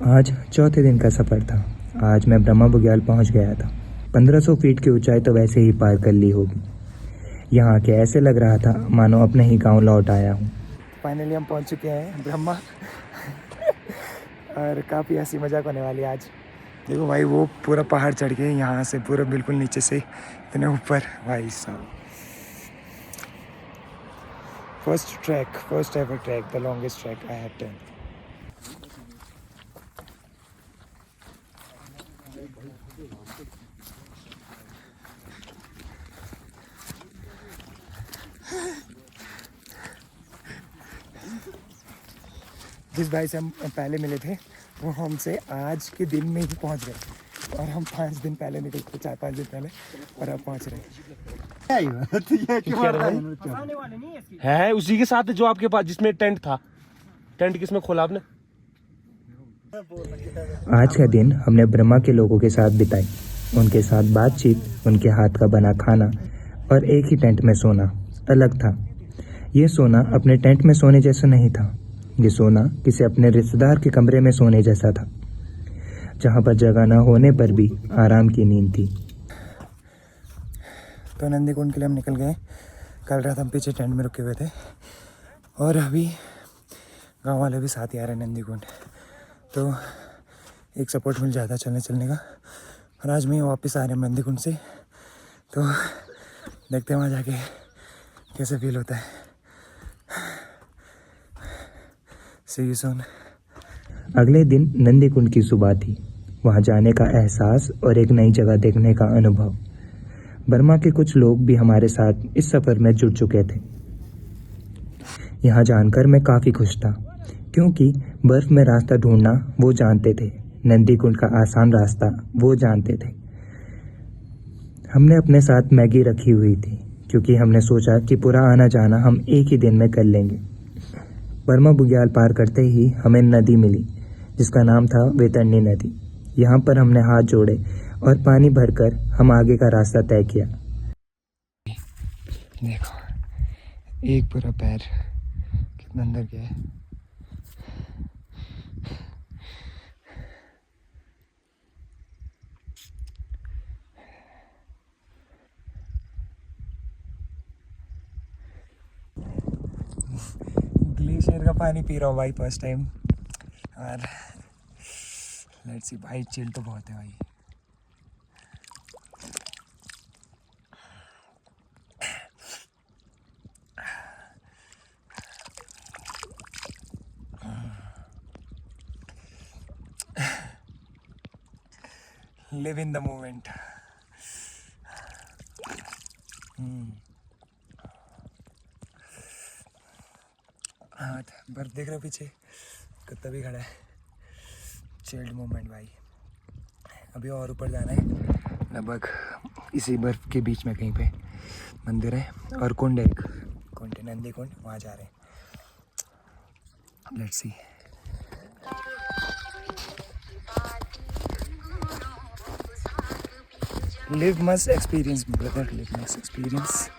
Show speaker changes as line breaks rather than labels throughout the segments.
आज चौथे दिन का सफ़र था। आज मैं ब्रह्मा बुग्याल पहुंच गया था। 1500 फीट की ऊंचाई तो वैसे ही पार कर ली होगी। यहाँ के ऐसे लग रहा था मानो अपने ही गांव लौट आया हूँ। फाइनली हम पहुंच चुके हैं ब्रह्मा और काफ़ी हंसी मजाक होने वाली आज। देखो भाई, वो पूरा पहाड़ चढ़ के यहाँ से पूरा बिल्कुल नीचे से इतने ऊपर भाई साहब। First ever track, the longest track I have done. जिस भाई से हम पहले मिले थे वो हमसे आज के दिन में ही पहुंच गए और हम 5 दिन पहले निकल थे, 4-5 दिन पहले, और अब पहुंच रहे
है उसी के साथ जो आपके पास जिसमें टेंट था। टेंट किसमें खोला आपने?
आज का दिन हमने ब्रह्मा के लोगों के साथ बिताई। उनके साथ बातचीत, उनके हाथ का बना खाना और एक ही टेंट में सोना अलग था। ये सोना अपने टेंट में सोने जैसा नहीं था। ये सोना किसी अपने रिश्तेदार के कमरे में सोने जैसा था, जहाँ पर जगह न होने पर भी आराम की नींद थी। तो नंदी कुंड के लिए हम निकल गए। कल रात हम पीछे टेंट में रुके हुए थे और अभी गांव वाले भी साथ ही आ रहे हैं नंदी कुंड, तो एक सपोर्ट मिल जाता चलने का। और आज मैं वापस आ रहे हैं नंदी कुंड से, तो देखते हैं वहाँ जाके कैसे फील होता है। See you soon। अगले दिन नंदी कुंड की सुबह थी। वहाँ जाने का एहसास और एक नई जगह देखने का अनुभव। बर्मा के कुछ लोग भी हमारे साथ इस सफ़र में जुड़ चुके थे। यहाँ जानकर मैं काफ़ी खुश था, क्योंकि बर्फ़ में रास्ता ढूंढना वो जानते थे, नंदी कुंड का आसान रास्ता वो जानते थे। हमने अपने साथ मैगी रखी हुई थी, क्योंकि हमने सोचा कि पूरा आना जाना हम एक ही दिन में कर लेंगे। बर्मा बुग्याल पार करते ही हमें नदी मिली, जिसका नाम था वैतरणी नदी। यहाँ पर हमने हाथ जोड़े और पानी भरकर हम आगे का रास्ता तय किया। देखो, एक पूरा पैर कितना अंदर गया है। ग्लेशियर का पानी पी रहा हूँ भाई फर्स्ट टाइम। और लेट्स सी भाई, चिल तो बहुत है भाई। Live in the moment. हाँ, बर्फ देख रहे हो पीछे, कुत्ता भी खड़ा है। चिल्ड मोमेंट भाई। अभी और ऊपर जाना है, लगभग इसी बर्फ के बीच में कहीं पे मंदिर है और कुंड है, एक कुंड है नंदी कुंड, वहाँ जा रहे हैं। Let's see. Live must experience brother, live must experience.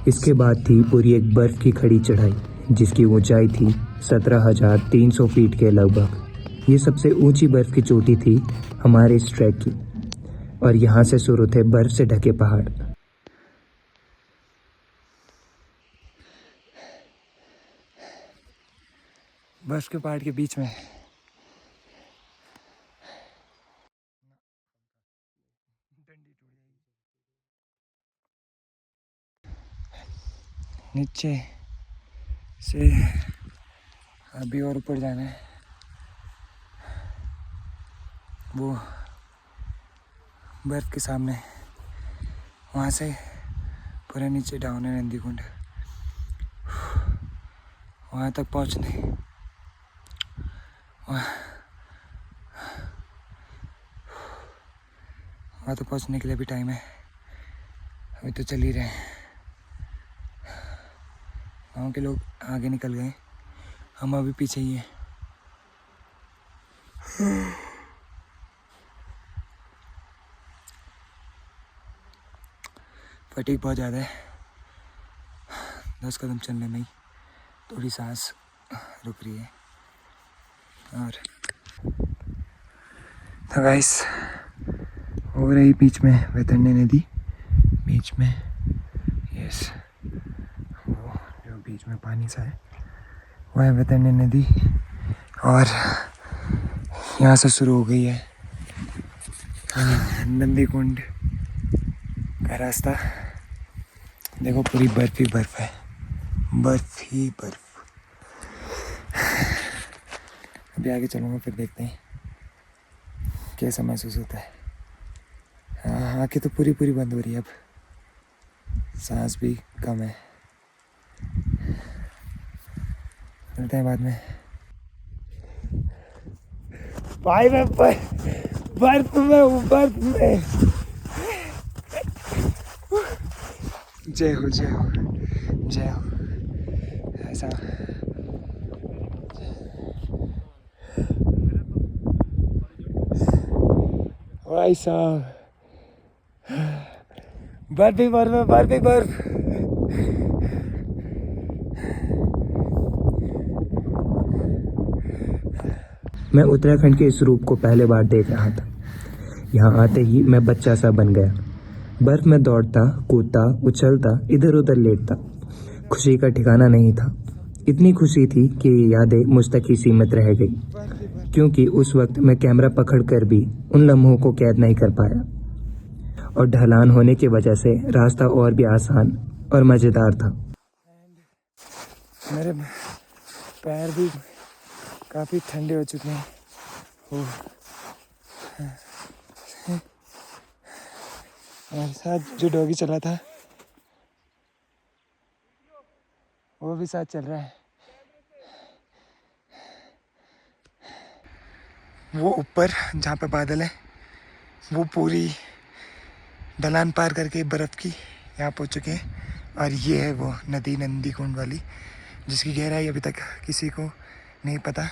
इसके बाद थी पूरी एक बर्फ की खड़ी चढ़ाई, जिसकी ऊंचाई थी 17,300 फीट के लगभग। ये सबसे ऊंची बर्फ की चोटी थी हमारे इस ट्रैक की, और यहाँ से शुरू थे बर्फ से ढके पहाड़। बर्फ के पहाड़ के बीच में नीचे से अभी और ऊपर जाना है। वो बर्फ के सामने, वहाँ से पूरे नीचे डाउन है नंदी कुंड। वहाँ तक पहुँचने वहाँ तक पहुँचने के लिए भी टाइम है। अभी तो चल ही रहे हैं। गाँव के लोग आगे निकल गए, हम अभी पीछे ही हैं। फटीग बहुत ज़्यादा है। 10 कदम चलने में ही थोड़ी सांस रुक रही है और तो गाइस हो रही बीच में वैतरणी नदी, बीच में यस वो जो बीच में पानी सा है वो है वैतरणी नदी। और यहाँ से शुरू हो गई है नंदी कुंड का रास्ता। देखो पूरी बर्फ ही बर्फ है, बर्फ ही बर्फ। अभी आगे चलूँगा फिर देखते हैं कैसा महसूस होता है। हाँ आँखें तो पूरी पूरी बंद हो रही है, अब सांस भी कम है। मिलते हैं बाद में। भाई मैं बर्फ में हूँ, बर्फ में। जय हो जय हो जय हो। ऐसा भाई साहब, बर्फ ही बर्फ है, बर्फ ही बर्फ। मैं उत्तराखंड के इस रूप को पहले बार देख रहा था। यहाँ आते ही मैं बच्चा सा बन गया। बर्फ में दौड़ता, कूदता, उछलता, इधर उधर लेटता। खुशी का ठिकाना नहीं था। इतनी खुशी थी कि ये यादें मुझ तक ही सीमित रह गई, क्योंकि उस वक्त मैं कैमरा पकड़कर भी उन लम्हों को कैद नहीं कर पाया। और ढलान होने की वजह से रास्ता और भी आसान और मज़ेदार था। मेरे पैर भी काफ़ी ठंडे हो चुके हैं। हमारे साथ जो डॉगी चला था वो भी साथ चल रहा है। वो ऊपर जहाँ पे बादल है वो पूरी ढलान पार करके बर्फ़ की यहाँ पहुँच चुके हैं। और ये है वो नदी, नंदी कुंड वाली, जिसकी गहराई अभी तक किसी को नहीं पता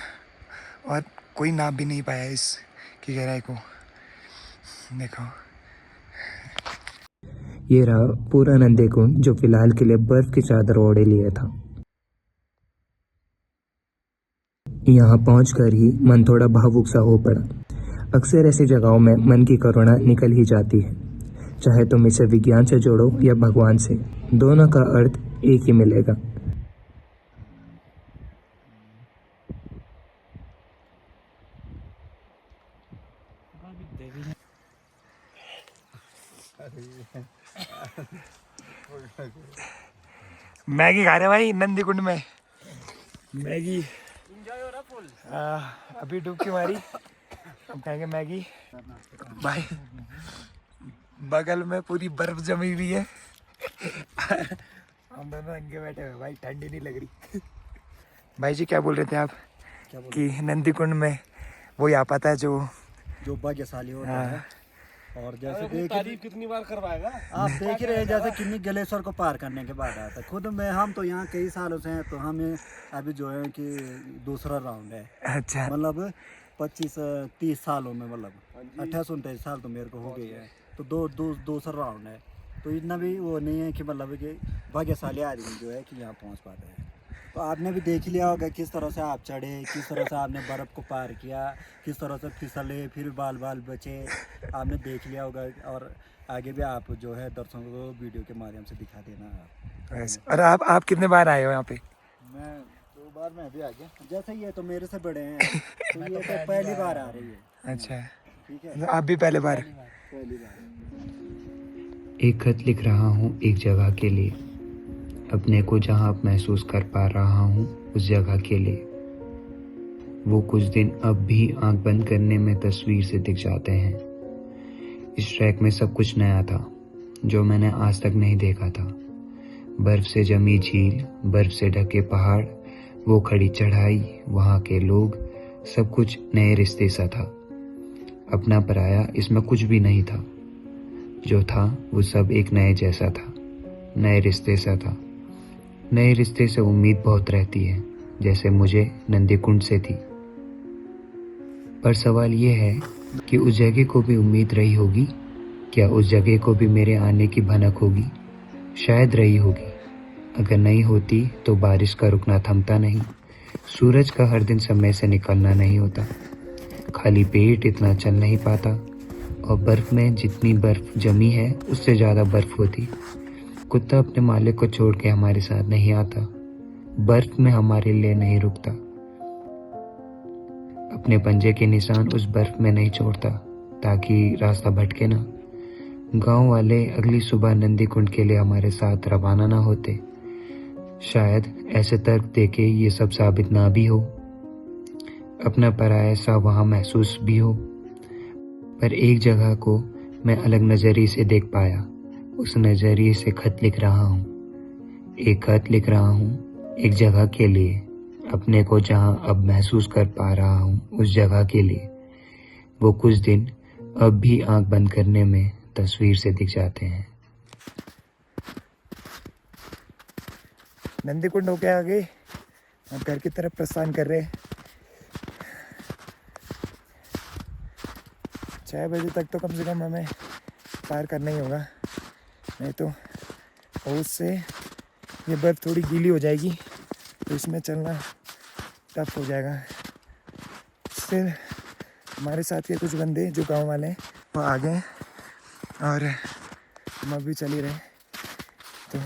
और कोई नाप भी नहीं पाया इसकी गहराई को। देखो ये रहा पूरा नंदी कुंड, जो फिलहाल के लिए बर्फ की चादर ओढ़े लिए था। यहाँ पहुंचकर ही मन थोड़ा भावुक सा हो पड़ा। अक्सर ऐसी जगहों में मन की करुणा निकल ही जाती है। चाहे तुम इसे विज्ञान से जोड़ो या भगवान से, दोनों का अर्थ एक ही मिलेगा। मैगी खा रहे भाई नंदी कुंड में। मैगी अभी डुबकी मारी, हम खाएंगे मैगी। भाई बगल में पूरी बर्फ जमी हुई है। हम दोनों अंगे बैठे हुए, भाई ठंडी नहीं लग रही। भाई जी क्या बोल रहे थे आप? कि नंदी कुंड में वो आ पाता है जो
भाग्यशाली होता है। और जैसे
तारीफ कितनी बार करवाएगा
आप देख ही रहे हैं, जैसे किन्नी ग्लेशियर को पार करने के बाद आता है। खुद में हम तो यहाँ कई सालों से हैं, तो हमें अभी जो है कि दूसरा राउंड है।
अच्छा
मतलब 25-30 सालों में, मतलब 28-29 साल तो मेरे को हो गई है, तो दूसरा राउंड है। तो इतना भी वो नहीं है कि मतलब कि भाग्यशाली आदमी जो है कि यहाँ पहुँच पाते हैं। तो आपने भी देख लिया होगा किस तरह से आप चढ़े, किस तरह से आपने बर्फ़ को पार किया, किस तरह से फिसले, फिर बाल बचे, आपने देख लिया होगा। और आगे भी आप जो है दर्शकों को वीडियो के माध्यम से दिखा देना।
और आप कितने बार आए हो यहाँ पे?
मैं 2 बार मैं भी आ गया। जैसे ये तो मेरे से बड़े हैं, तो ये तो पहली बार आ रही है।
अच्छा
ठीक है,
आप भी पहली बार?
पहली बार।
एक खत लिख रहा हूँ एक जगह के लिए, अपने को जहाँ अब महसूस कर पा रहा हूँ उस जगह के लिए। वो कुछ दिन अब भी आंख बंद करने में तस्वीर से दिख जाते हैं। इस ट्रैक में सब कुछ नया था जो मैंने आज तक नहीं देखा था। बर्फ से जमी झील, बर्फ से ढके पहाड़, वो खड़ी चढ़ाई, वहाँ के लोग, सब कुछ नए रिश्ते सा था। अपना पराया इसमें कुछ भी नहीं था। जो था वो सब एक नए जैसा था, नए रिश्ते सा था। नए रिश्ते से उम्मीद बहुत रहती है, जैसे मुझे नंदी कुंड से थी। पर सवाल ये है कि उस जगह को भी उम्मीद रही होगी क्या? उस जगह को भी मेरे आने की भनक होगी? शायद रही होगी। अगर नहीं होती तो बारिश का रुकना थमता नहीं, सूरज का हर दिन समय से निकलना नहीं होता, खाली पेट इतना चल नहीं पाता और बर्फ़ में जितनी बर्फ़ जमी है उससे ज़्यादा बर्फ़ होती। कुत्ता अपने मालिक को छोड़ के हमारे साथ नहीं आता, बर्फ़ में हमारे लिए नहीं रुकता, अपने पंजे के निशान उस बर्फ़ में नहीं छोड़ता ताकि रास्ता भटके ना। गांव वाले अगली सुबह नंदी कुंड के लिए हमारे साथ रवाना ना होते। शायद ऐसे तर्क देके ये सब साबित ना भी हो, अपना पराया सा वहाँ महसूस भी हो, पर एक जगह को मैं अलग नज़रिए से देख पाया। उस नज़रिए से खत लिख रहा हूँ, एक खत लिख रहा हूँ एक जगह के लिए, अपने को जहाँ अब महसूस कर पा रहा हूँ उस जगह के लिए। वो कुछ दिन अब भी आंख बंद करने में तस्वीर से दिख जाते हैं।
नंदी कुंड होके आगे हम घर की तरफ प्रस्थान कर रहे हैं। 6 बजे तक तो कम से कम हमें पार करना ही होगा, नहीं तो हाउस से ये बर्फ़ थोड़ी गीली हो जाएगी तो इसमें चलना टफ हो जाएगा। फिर हमारे साथ के कुछ बंदे जो गांव वाले हैं वो आ गए और हम अभी चल ही रहे, तो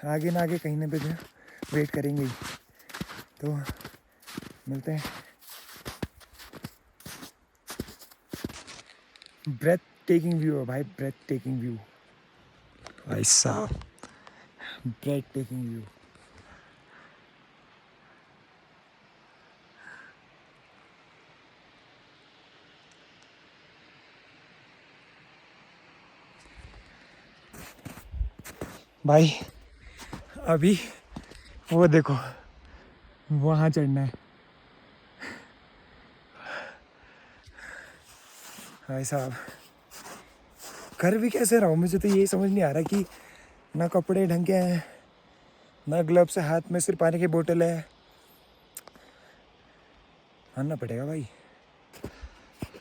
आगे ना आगे कहीं ना पे वेट करेंगे ही। तो मिलते हैं। ब्रेथ टेकिंग व्यू है भाई, ब्रेथ टेकिंग व्यू भाई साहब, ब्रेथ टेकिंग व्यू। भाई अभी वो देखो वहाँ चढ़ना है भाई साहब। कर भी कैसे रहा हूँ, मुझे तो यही समझ नहीं आ रहा कि ना कपड़े ढंग के हैं, ना ग्लव्स है, हाथ में सिर्फ पानी की बोतल है। मानना पड़ेगा भाई।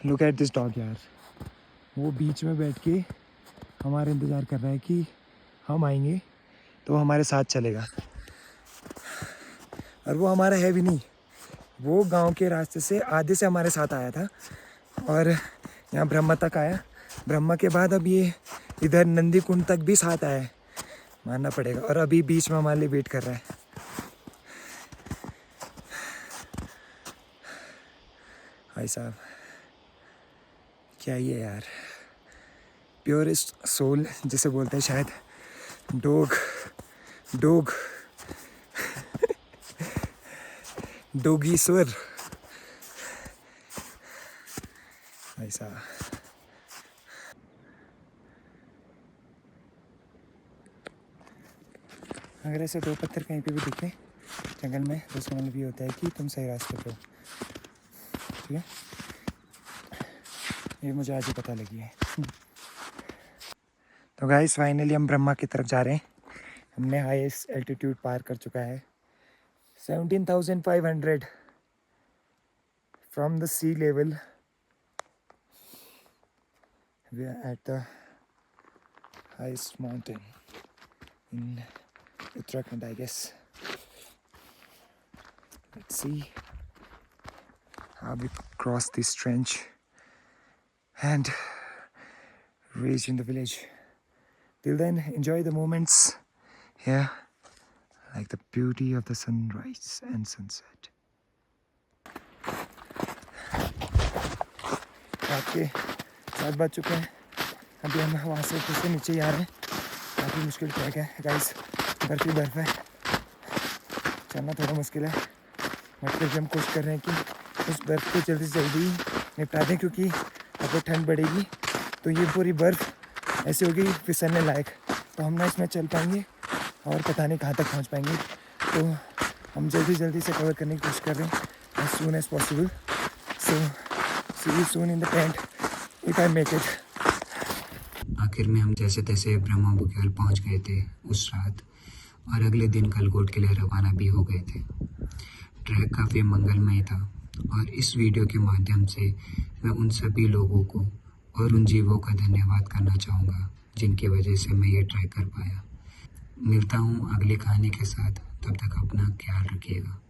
लुक एट दिस डॉग यार, वो बीच में बैठ के हमारा इंतज़ार कर रहा है कि हम आएंगे तो वो हमारे साथ चलेगा। और वो हमारा है भी नहीं, वो गांव के रास्ते से आधे से हमारे साथ आया था और यहाँ ब्रह्मा तक आया। ब्रह्मा के बाद अब ये इधर नंदी कुंड तक भी साथ आया है, मानना पड़ेगा। और अभी बीच में हमारे लिए वेट कर रहा है। भाई साहब क्या ही है यार, प्योरेस्ट सोल जिसे बोलते हैं शायद, डोग डोगीश्वर भाई साहब। अगर ऐसे 2 पत्थर कहीं पे भी दिखे जंगल में तो उसका मतलब ये होता है कि तुम सही रास्ते पे हो, ठीक है। ये मुझे आज ही पता लगी है। तो गाइस फाइनली हम ब्रह्मा की तरफ जा रहे हैं। हमने हाईएस्ट एल्टीट्यूड पार कर चुका है, 17,500 from the sea level. We are at the highest mountain in Uttarakhand, I guess. Let's see how we cross this trench and reach in the village. Till then, enjoy the moments here, like the beauty of the sunrise and sunset. रात के 7 बज चुके हैं, अभी हम वहाँ से फिर से नीचे ही आ रहे हैं। काफ़ी मुश्किल ट्रैक है गाइस, बर्फ ही बर्फ है, चलना थोड़ा मुश्किल है, बट फिर भी हम कोशिश कर रहे हैं कि उस बर्फ़ को जल्दी से जल्दी निपटा दें, क्योंकि अगर ठंड बढ़ेगी तो ये पूरी बर्फ़ ऐसी होगी फिसलने लायक, तो हम ना इसमें चल पाएंगे और पता नहीं कहाँ तक पहुँच पाएंगे। तो हम जल्दी से कवर करने की कोशिश कर रहे हैं as soon as possible. So see you soon in the tent if I make it.
आखिर में हम जैसे तैसे ब्रह्मा बुग्याल पहुंच गए थे उस रात, और अगले दिन गलगोट के लिए रवाना भी हो गए थे। ट्रैक काफ़ी मंगलमय था और इस वीडियो के माध्यम से मैं उन सभी लोगों को और उन जीवों का धन्यवाद करना चाहूँगा जिनकी वजह से मैं ये ट्रैक कर पाया। मिलता हूँ अगली कहानी के साथ, तब तक अपना ख्याल रखिएगा।